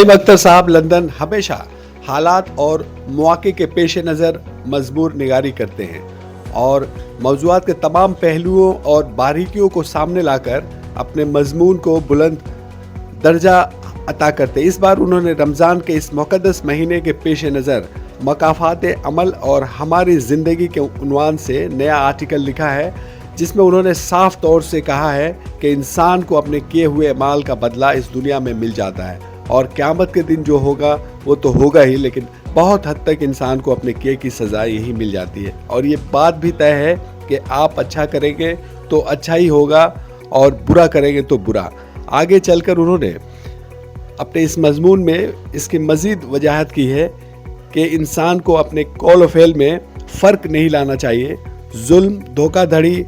फ़हीम अख्तर साहब लंदन हमेशा हालात और मौके के पेश नज़र मज़मूर निगारी करते हैं और मौज़ूआत के तमाम पहलुओं और बारीकियों को सामने लाकर अपने मज़मून को बुलंद दर्जा अता करते हैं। इस बार उन्होंने रमज़ान के इस मुक़द्दस महीने के पेश नज़र मकाफ़ात अमल और हमारी ज़िंदगी के उन्वान से नया आर्टिकल लिखा है, जिसमें उन्होंने साफ तौर से कहा है कि इंसान को अपने किए हुए अमाल का बदला इस दुनिया में मिल जाता है और क़यामत के दिन जो होगा वो तो होगा ही, लेकिन बहुत हद तक इंसान को अपने किए की सज़ा यही मिल जाती है। और ये बात भी तय है कि आप अच्छा करेंगे तो अच्छा ही होगा और बुरा करेंगे तो बुरा। आगे चलकर उन्होंने अपने इस मज़मून में इसकी मज़ीद वजाहत की है कि इंसान को अपने कौल व फ़ेल में फ़र्क नहीं लाना चाहिए। जुल्म, धोखाधड़ी,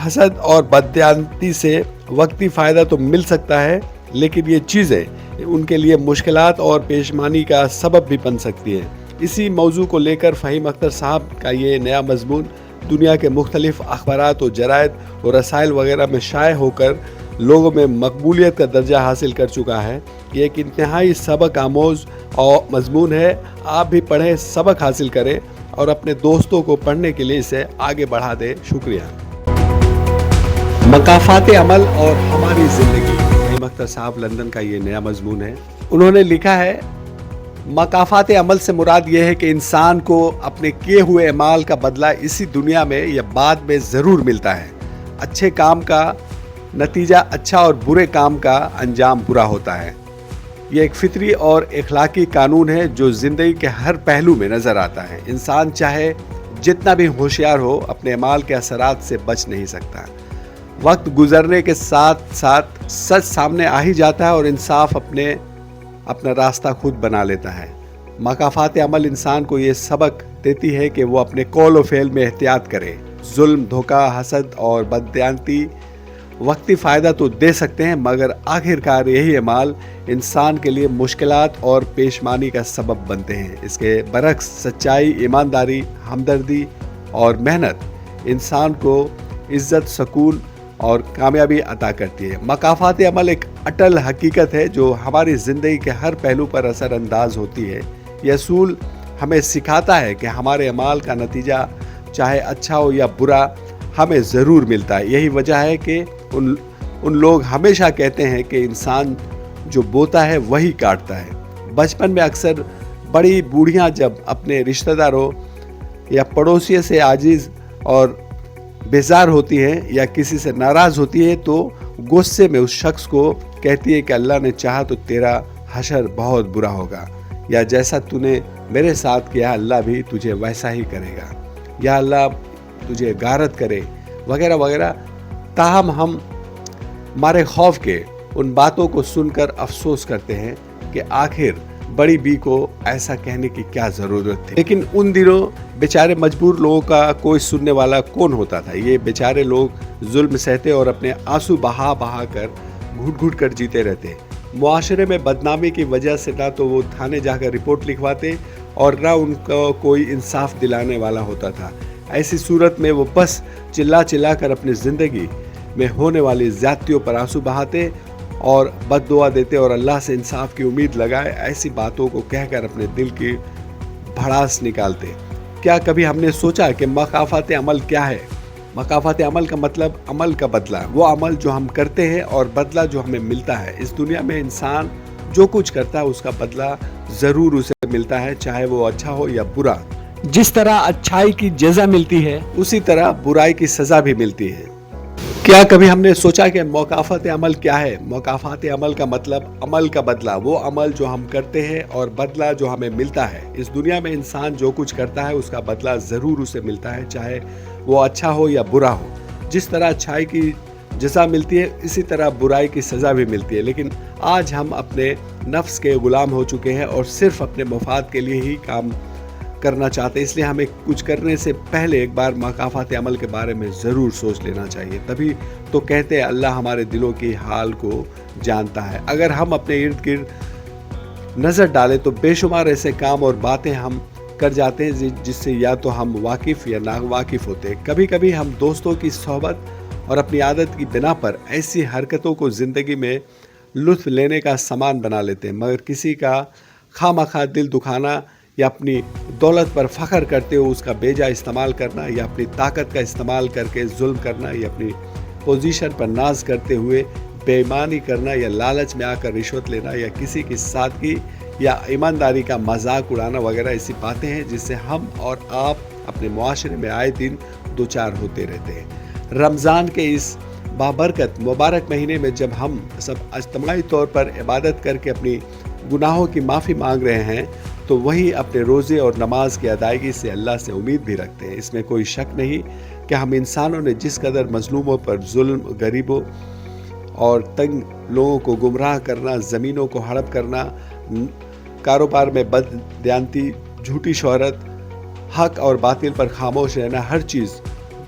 हसद और बददियानती से वक्ती फ़ायदा तो मिल सकता है, लेकिन ये चीज़ें उनके लिए मुश्किलात और पेशमानी का सबब भी बन सकती हैं। इसी मौजू को लेकर फ़हीम अख्तर साहब का ये नया मज़मून दुनिया के मुख्तलिफ अखबारात और जरायद और रसाइल वगैरह में शाये होकर लोगों में मकबूलियत का दर्जा हासिल कर चुका है। ये एक इंतहाई सबक आमोज़ और मज़मून है। आप भी पढ़ें, सबक हासिल करें और अपने दोस्तों को पढ़ने के लिए इसे आगे बढ़ा दें। शुक्रिया। मकाफ़ात अमल और हमारी ज़िंदगी, फ़हीम अख्तर साहब लंदन का ये नया मज़मून है। उन्होंने लिखा है, मकाफ़ात अमल से मुराद ये है कि इंसान को अपने किए हुए अमाल का बदला इसी दुनिया में या बाद में ज़रूर मिलता है। अच्छे काम का नतीजा अच्छा और बुरे काम का अंजाम बुरा होता है। यह एक फितरी और इखलाकी कानून है जो ज़िंदगी के हर पहलू में नज़र आता है। इंसान चाहे जितना भी होशियार हो, अपने अमाल के असरात से बच नहीं सकता। वक्त गुजरने के साथ साथ सच सामने आ ही जाता है और इंसाफ अपना रास्ता खुद बना लेता है। मकाफ़ात अमल इंसान को ये सबक देती है कि वो अपने कौल व फ़ेल में एहतियात करे। जुल्म, धोखा, हसद और बददियानती वक्ती फ़ायदा तो दे सकते हैं, मगर आखिरकार यही अमाल इंसान के लिए मुश्किलात और पेशमानी का सबब बनते हैं। इसके बरक्स सच्चाई, ईमानदारी, हमदर्दी और मेहनत इंसान को इज़्ज़त, सकून और कामयाबी अता करती है। मकाफ़ात अमल एक अटल हकीकत है जो हमारी ज़िंदगी के हर पहलू पर असर अंदाज होती है। यह असूल हमें सिखाता है कि हमारे अमाल का नतीजा चाहे अच्छा हो या बुरा हमें ज़रूर मिलता है। यही वजह है कि उन लोग हमेशा कहते हैं कि इंसान जो बोता है वही काटता है। बचपन में अक्सर बड़ी बूढ़ियाँ जब अपने रिश्तेदारों या पड़ोसियों से आजिज़ और बेजार होती हैं या किसी से नाराज़ होती है तो गुस्से में उस शख्स को कहती है कि अल्लाह ने चाहा तो तेरा हशर बहुत बुरा होगा, या जैसा तूने मेरे साथ किया अल्लाह भी तुझे वैसा ही करेगा, या अल्लाह तुझे गारत करे, वगैरह वगैरह। ताहम हम हमारे खौफ के उन बातों को सुनकर अफसोस करते हैं कि आखिर बड़ी बी को ऐसा कहने की क्या ज़रूरत थी। लेकिन उन दिनों बेचारे मजबूर लोगों का कोई सुनने वाला कौन होता था। ये बेचारे लोग जुल्म सहते और अपने आंसू बहा बहा कर घुट घुट कर जीते रहते। मुआशरे में बदनामी की वजह से ना तो वो थाने जाकर रिपोर्ट लिखवाते और ना उनको कोई इंसाफ दिलाने वाला होता था। ऐसी सूरत में वो बस चिल्ला चिल्ला कर अपनी ज़िंदगी में होने वाली ज़्यादतियों पर आंसू बहाते और बद्दुआ देते और अल्लाह से इंसाफ की उम्मीद लगाए ऐसी बातों को कहकर अपने दिल की भड़ास निकालते। क्या कभी हमने सोचा कि मकाफ़ात अमल क्या है? मकाफ़ात अमल का मतलब अमल का बदला, वो अमल जो हम करते हैं और बदला जो हमें मिलता है। इस दुनिया में इंसान जो कुछ करता है उसका बदला ज़रूर उसे मिलता है, चाहे वो अच्छा हो या बुरा। जिस तरह अच्छाई की जज़ा मिलती है उसी तरह बुराई की सज़ा भी मिलती है। क्या कभी हमने सोचा कि मकाफ़ात अमल क्या है? मकाफ़ात अमल का मतलब अमल का बदला, वो अमल जो हम करते हैं और बदला जो हमें मिलता है। इस दुनिया में इंसान जो कुछ करता है उसका बदला ज़रूर उसे मिलता है, चाहे वो अच्छा हो या बुरा हो। जिस तरह अच्छाई की जज़ा मिलती है इसी तरह बुराई की सज़ा भी मिलती है। लेकिन आज हम अपने नफ्स के ग़ुलाम हो चुके हैं और सिर्फ अपने मफाद के लिए ही काम करना चाहते हैं। इसलिए हमें कुछ करने से पहले एक बार मकाफ़ात अमल के बारे में ज़रूर सोच लेना चाहिए। तभी तो कहते हैं अल्लाह हमारे दिलों की हाल को जानता है। अगर हम अपने इर्द गिर्द नज़र डालें तो बेशुमार ऐसे काम और बातें हम कर जाते हैं जिससे या तो हम वाकिफ़ या नावाकिफ़ होते हैं। कभी कभी हम दोस्तों की सोहबत और अपनी आदत की बिना पर ऐसी हरकतों को ज़िंदगी में लुत्फ लेने का सामान बना लेते हैं, मगर किसी का खामखा दिल दुखाना या अपनी दौलत पर फख्र करते हुए उसका बेजा इस्तेमाल करना या अपनी ताकत का इस्तेमाल करके जुल्म करना या अपनी पोजीशन पर नाज करते हुए बेईमानी करना या लालच में आकर रिश्वत लेना या किसी की सादगी या ईमानदारी का मजाक उड़ाना वगैरह ऐसी बातें हैं जिससे हम और आप अपने मुआशरे में आए दिन दो चार होते रहते हैं। रमज़ान के इस बाबरकत मुबारक महीने में जब हम सब इज्तिमाई तौर पर इबादत करके अपनी गुनाहों की माफ़ी मांग रहे हैं तो वही अपने रोज़े और नमाज की अदायगी से अल्लाह से उम्मीद भी रखते हैं। इसमें कोई शक नहीं कि हम इंसानों ने जिस कदर मजलूमों पर जुल्म, गरीबों और तंग लोगों को गुमराह करना, ज़मीनों को हड़प करना, कारोबार में बददियानती, झूठी शोहरत, हक और बातिल पर खामोश रहना, हर चीज़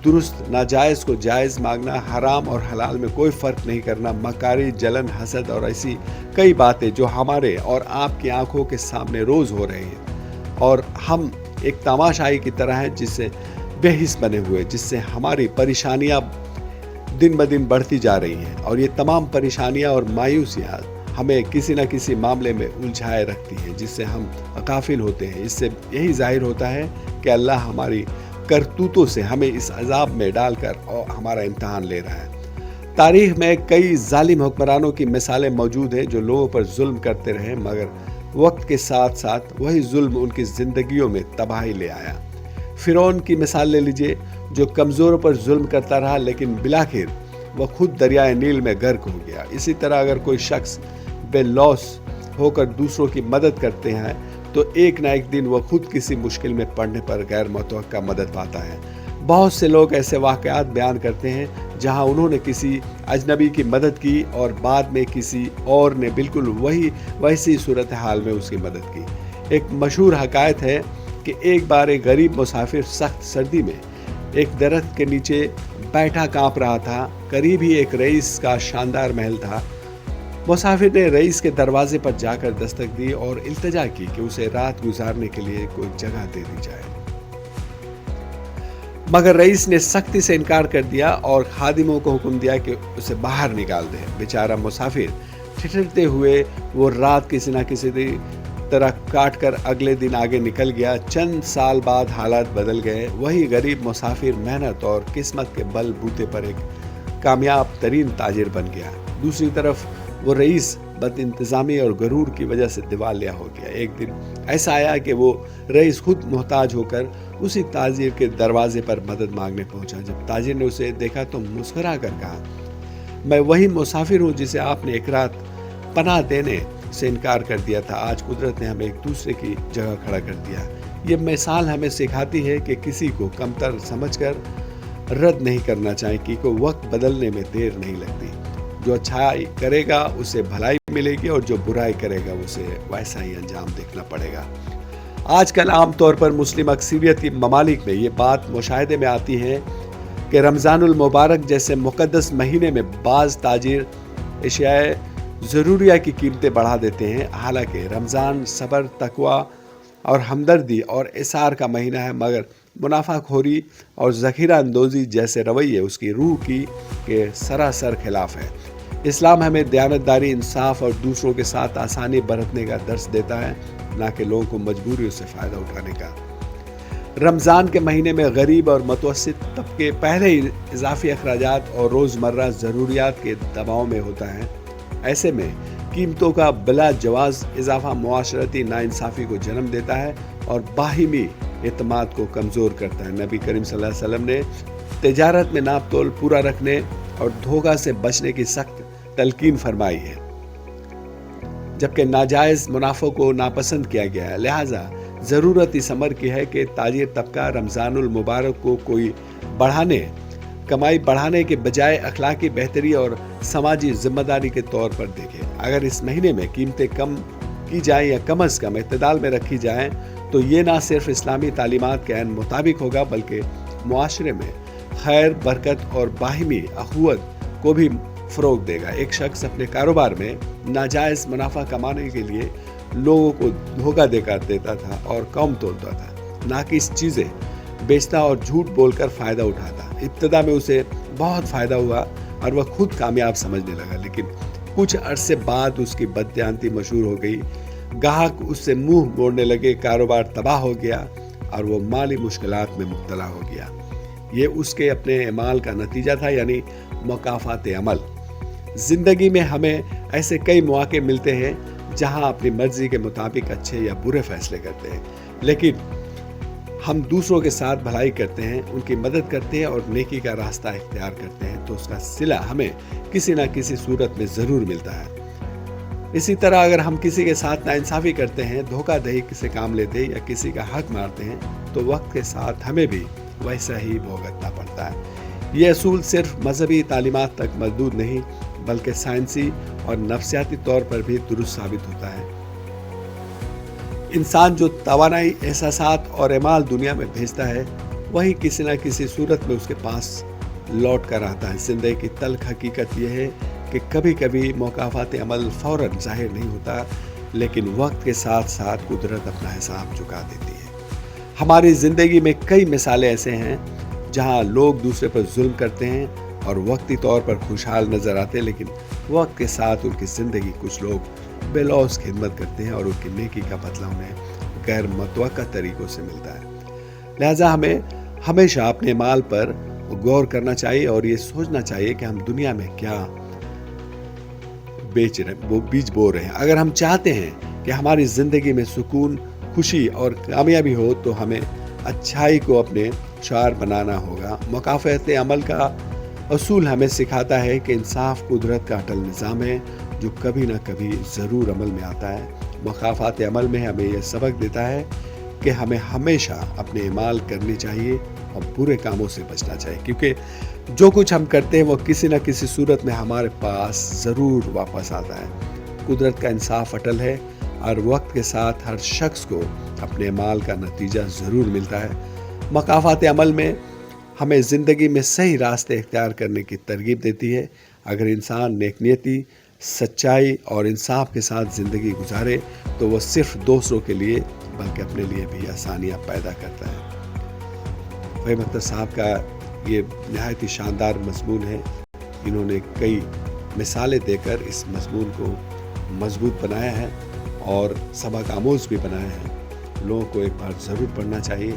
दुरुस्त, नाजायज़ को जायज़ मांगना, हराम और हलाल में कोई फ़र्क नहीं करना, मकारी, जलन, हसद और ऐसी कई बातें जो हमारे और आपकी आंखों के सामने रोज़ हो रही हैं और हम एक तमाशाई की तरह हैं जिससे बेहिस बने हुए, जिससे हमारी परेशानियां दिन ब दिन बढ़ती जा रही हैं और ये तमाम परेशानियां और मायूसियां हमें किसी न किसी मामले में उलझाए रखती हैं जिससे हम गाफिल होते हैं। इससे यही जाहिर होता है कि अल्लाह हमारी करतूतों से हमें इस अजाब में डालकर और हमारा इम्तहान ले रहा है। तारीख में कई जालिम हुक्मरानों की मिसालें मौजूद हैं जो लोगों पर जुल्म करते रहे, मगर वक्त के साथ साथ वही जुल्म उनकी ज़िंदगियों में तबाही ले आया। फ़िरौन की मिसाल ले लीजिए जो कमज़ोरों पर जुल्म करता रहा लेकिन बिलाखिर वह खुद दरियाए नील में गर्क हो गया। इसी तरह अगर कोई शख्स बेलौस होकर दूसरों की मदद करते हैं तो एक ना एक दिन वह खुद किसी मुश्किल में पड़ने पर गैर मुतवक्का मदद पाता है। बहुत से लोग ऐसे वाक़यात बयान करते हैं जहां उन्होंने किसी अजनबी की मदद की और बाद में किसी और ने बिल्कुल वैसी सूरत हाल में उसकी मदद की। एक मशहूर हकायत है कि एक बार एक गरीब मुसाफिर सख्त सर्दी में एक दरख्त के नीचे बैठा कांप रहा था। करीब ही एक रईस का शानदार महल था। मुसाफिर ने रईस के दरवाजे पर जाकर दस्तक दी और इल्तिजा की कि उसे रात गुजारने के लिए कोई जगह दे दी जाए, मगर रईस ने सख्ती से इनकार कर दिया और खादिमों को हुक्म दिया कि उसे बाहर निकाल दें। बेचारा मुसाफिर ठिठुरते हुए वो रात किसी न किसी तरह काट कर अगले दिन आगे निकल गया। चंद साल बाद हालात बदल गए। वही गरीब मुसाफिर मेहनत और किस्मत के बल बूते पर एक कामयाब तरीन ताजिर बन गया। दूसरी तरफ वो रईस बदइंतज़ामी और गरूर की वजह से दिवालिया हो गया। एक दिन ऐसा आया कि वो रईस खुद मोहताज होकर उसी ताजिर के दरवाजे पर मदद मांगने पहुंचा। जब ताजिर ने उसे देखा तो मुस्कुरा कर कहा, मैं वही मुसाफिर हूँ जिसे आपने एक रात पनाह देने से इनकार कर दिया था। आज कुदरत ने हमें एक दूसरे की जगह खड़ा कर दिया। ये मिसाल हमें सिखाती है कि किसी को कमतर समझकर रद्द नहीं करना चाहिए, क्योंकि वक्त बदलने में देर नहीं लगती। जो अच्छाई करेगा उसे भलाई मिलेगी और जो बुराई करेगा उसे वैसा ही अंजाम देखना पड़ेगा। आजकल आमतौर पर मुस्लिम अक्सरियत ममालिक में ये बात मुशाहिदे में आती है कि रमज़ानुल मुबारक जैसे मुक़द्दस महीने में बाज़ ताजिर एशियाए ज़रूरिया की कीमतें बढ़ा देते हैं। हालांकि रमज़ान सब्र, तकवा और हमदर्दी और इसार का महीना है, मगर मुनाफाखोरी और ज़ख़ीरा अंदोज़ी जैसे रवैये उसकी रूह के सरासर खिलाफ है। इस्लाम हमें दयानतदारी, इंसाफ और दूसरों के साथ आसानी बरतने का दर्स देता है, ना कि लोगों को मजबूरियों से फ़ायदा उठाने का। रमज़ान के महीने में गरीब और मुतवस्सित तबके पहले ही इजाफी अखराजात और रोज़मर्रा ज़रूरियात के दबाव में होता है। ऐसे में कीमतों का बिला जवाज़ इजाफा मुआशरती नाइंसाफ़ी को जन्म देता है और बाहिमी एतमाद को कमज़ोर करता है। नबी करीम सल्लल्लाहु अलैहि वसल्लम ने तिजारत में नाप तोल पूरा रखने और धोखा से बचने की सख्त तलकीन फरमाई है, जबकि नाजायज़ मुनाफों को नापसंद किया गया है। लिहाजा ज़रूरत इस अमर की है कि ताजिर तबका रमज़ानुल मुबारक को कमाई बढ़ाने के बजाय अखलाकी बेहतरी और समाजी जिम्मेदारी के तौर पर देखे। अगर इस महीने में कीमतें कम की जाएं या कम अज़ कम इत्तेदाल में रखी जाएं तो ये ना सिर्फ इस्लामी तालीमात के ऐन मुताबिक होगा बल्कि मुआशरे में खैर, बरकत और बाहिमी अखुवत को भी फ़रोग देगा। एक शख्स अपने कारोबार में नाजायज़ मुनाफा कमाने के लिए लोगों को धोखा देता था और कम तोड़ता था, नाकिस चीज़ें बेचता और झूठ बोलकर फ़ायदा उठाता। इब्तिदा में उसे बहुत फ़ायदा हुआ और वह खुद कामयाब समझने लगा, लेकिन कुछ अरसे बाद उसकी बदयांती मशहूर हो गई, ग्राहक उससे मुंह मोड़ने लगे, कारोबार तबाह हो गया और वो माली मुश्किलात में मुब्तला हो गया। ये उसके अपने अमाल का नतीजा था, यानी मुकाफात अमल। जिंदगी में हमें ऐसे कई मौके मिलते हैं जहां अपनी मर्जी के मुताबिक अच्छे या बुरे फैसले करते हैं, लेकिन हम दूसरों के साथ भलाई करते हैं, उनकी मदद करते हैं और नेकी का रास्ता इख्तियार करते हैं, तो उसका सिला हमें किसी ना किसी सूरत में ज़रूर मिलता है। इसी तरह अगर हम किसी के साथ नाइंसाफ़ी करते हैं, धोखाधड़ी से काम लेते हैं या किसी का हक मारते हैं, तो वक्त के साथ हमें भी वैसा ही भुगतना पड़ता है। ये असूल सिर्फ मजहबी तालीमात तक महदूद नहीं, बल्कि साइंसी और नफ्सियाती तौर पर भी दुरुस्त साबित होता है। इंसान जो तवानाई, एहसासात और अमाल दुनिया में भेजता है, वही किसी न किसी सूरत में उसके पास लौट कर आता है। जिंदगी की तल्ख हकीकत यह है कि कभी कभी मुकाफात अमल फौरन जाहिर नहीं होता, लेकिन वक्त के साथ साथ कुदरत अपना हिसाब चुका देती है। हमारी ज़िंदगी में कई मिसालें ऐसे हैं जहां लोग दूसरे पर जुल्म करते हैं और वक्ती तौर पर खुशहाल नजर आते हैं, लेकिन वक्त के साथ उनकी ज़िंदगी कुछ लोग बेलौस खिदमत करते हैं और उनकी नेकी का बदला उन्हें गैर मुतवक्का तरीकों से मिलता है। लिहाजा हमें हमेशा अपने माल पर गौर करना चाहिए और ये सोचना चाहिए कि हम दुनिया में क्या बेच रहे, वो बीज बो रहे हैं। अगर हम चाहते हैं कि हमारी ज़िंदगी में सुकून, खुशी और कामयाबी हो, तो हमें अच्छाई को अपने शार बनाना होगा। मुकाफात अमल का असूल हमें सिखाता है कि इंसाफ कुदरत का अटल निज़ाम है जो कभी ना कभी ज़रूर अमल में आता है। मुकाफात अमल में हमें यह सबक देता है कि हमें हमेशा अपने अमाल करनी चाहिए और बुरे कामों से बचना चाहिए, क्योंकि जो कुछ हम करते हैं वो किसी न किसी सूरत में हमारे पास ज़रूर वापस आता है। कुदरत का इंसाफ अटल है और वक्त के साथ हर शख्स को अपने अमाल का नतीजा ज़रूर मिलता है। मुकाफात अमल में हमें ज़िंदगी में सही रास्ते इख्तियार करने की तरगीब देती है। अगर इंसान नेकनियती, सच्चाई और इंसाफ के साथ ज़िंदगी गुजारे तो वह सिर्फ दूसरों के लिए बल्कि अपने लिए भी आसानियाँ पैदा करता है। फ़हीम अख्तर साहब का ये नहायत ही शानदार मज़मून है। इन्होंने कई मिसालें देकर इस मज़मून को मजबूत बनाया है और सबक आमोज़ भी बनाया है। लोगों को एक बार ज़रूर पढ़ना चाहिए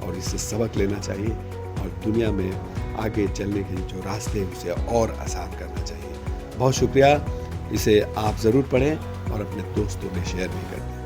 और इससे सबक लेना चाहिए और दुनिया में आगे चलने के जो रास्ते हैं उसे और आसान करना चाहिए। बहुत शुक्रिया। इसे आप ज़रूर पढ़ें और अपने दोस्तों में शेयर भी कर दें।